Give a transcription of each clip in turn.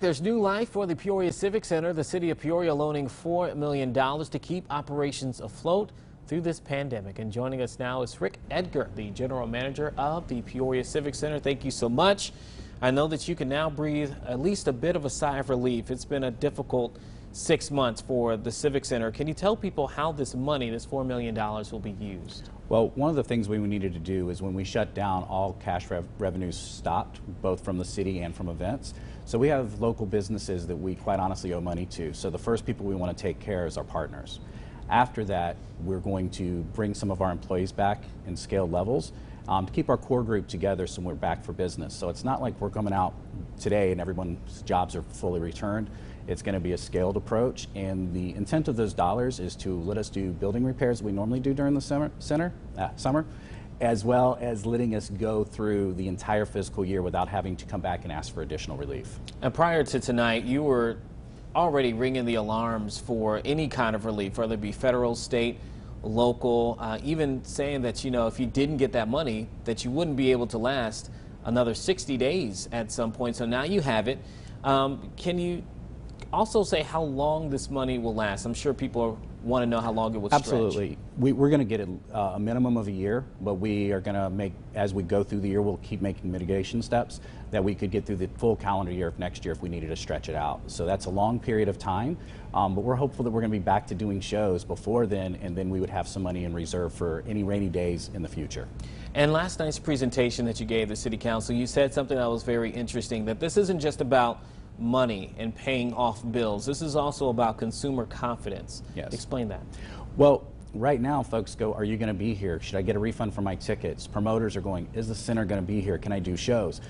There's new life for the Peoria Civic Center. The City of Peoria loaning $4 million to keep operations afloat through this pandemic. And joining us now is Edgar, the general manager of the Peoria Civic Center. Thank you so much. I know that you can now breathe at least a bit of a sigh of relief. It's been a difficult 6 months for the Civic Center. Can you tell people how this money, this $4 million, will be used? Well, one of the things we needed to do is when we shut down, all cash revenues stopped, both from the city and from events. So we have local businesses that we quite honestly owe money to. So the first people we want to take care of is our partners. After that, we're going to bring some of our employees back in scaled levels to keep our core group together so we're back for business. So it's not like we're coming out today and everyone's jobs are fully returned. It's going to be a scaled approach, and the intent of those dollars is to let us do building repairs that we normally do during the summer, as well as letting us go through the entire fiscal year without having to come back and ask for additional relief. And prior to tonight, you were already ringing the alarms for any kind of relief, whether it be federal, state, local, even saying that, you know, if you didn't get that money, that you wouldn't be able to last another 60 days at some point. So now you have it. Can you also say how long this money will last? I'm sure people want to know how long it will stretch. Absolutely. We're going to get a minimum of a year, but we are going to make, as we go through the year, we'll keep making mitigation steps that we could get through the full calendar year of next year if we needed to stretch it out. So that's a long period of time, but we're hopeful that we're going to be back to doing shows before then, and then we would have some money in reserve for any rainy days in the future. And last night's presentation that you gave the City Council, you said something that was very interesting, that this isn't just about money and paying off bills. This is also about consumer confidence. Yes. Explain that. Well, right now folks go, are you going to be here? Should I get a refund for my tickets? Promoters are going, is the center going to be here? Can I do shows?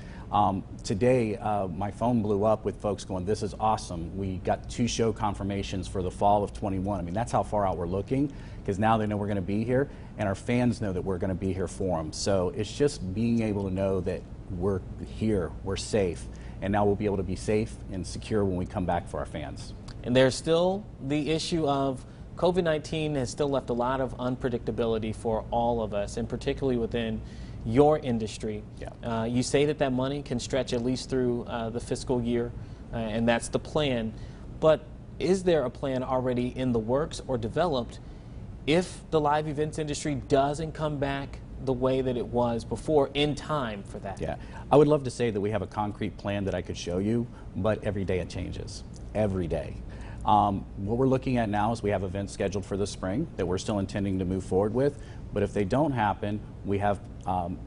Today, my phone blew up with folks going, this is awesome. We got 2 show confirmations for the fall of 21. I mean, that's how far out we're looking, because now they know we're going to be here, and our fans know that we're going to be here for them. So it's just being able to know that we're here, we're safe, and now we'll be able to be safe and secure when we come back for our fans. And there's still the issue of COVID-19 has still left a lot of unpredictability for all of us, and particularly within your industry. Yeah. You say that that money can stretch at least through the fiscal year, and that's the plan. But is there a plan already in the works or developed if the live events industry doesn't come back the way that it was before in time for that? Yeah, I would love to say that we have a concrete plan that I could show you, but every day it changes. Every day. What we're looking at now is we have events scheduled for the spring that we're still intending to move forward with, but if they don't happen, we have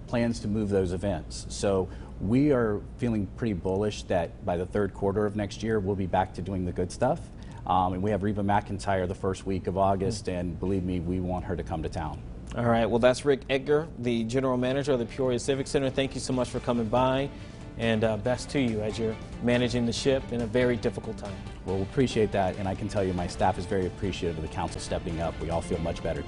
plans to move those events. So we are feeling pretty bullish that by the 3rd quarter of next year, we'll be back to doing the good stuff. And we have Reba McEntire the first week of August, and believe me, we want her to come to town. All right, well, that's Edgar, the general manager of the Peoria Civic Center. Thank you so much for coming by, and best to you as you're managing the ship in a very difficult time. Well, we appreciate that, and I can tell you my staff is very appreciative of the council stepping up. We all feel much better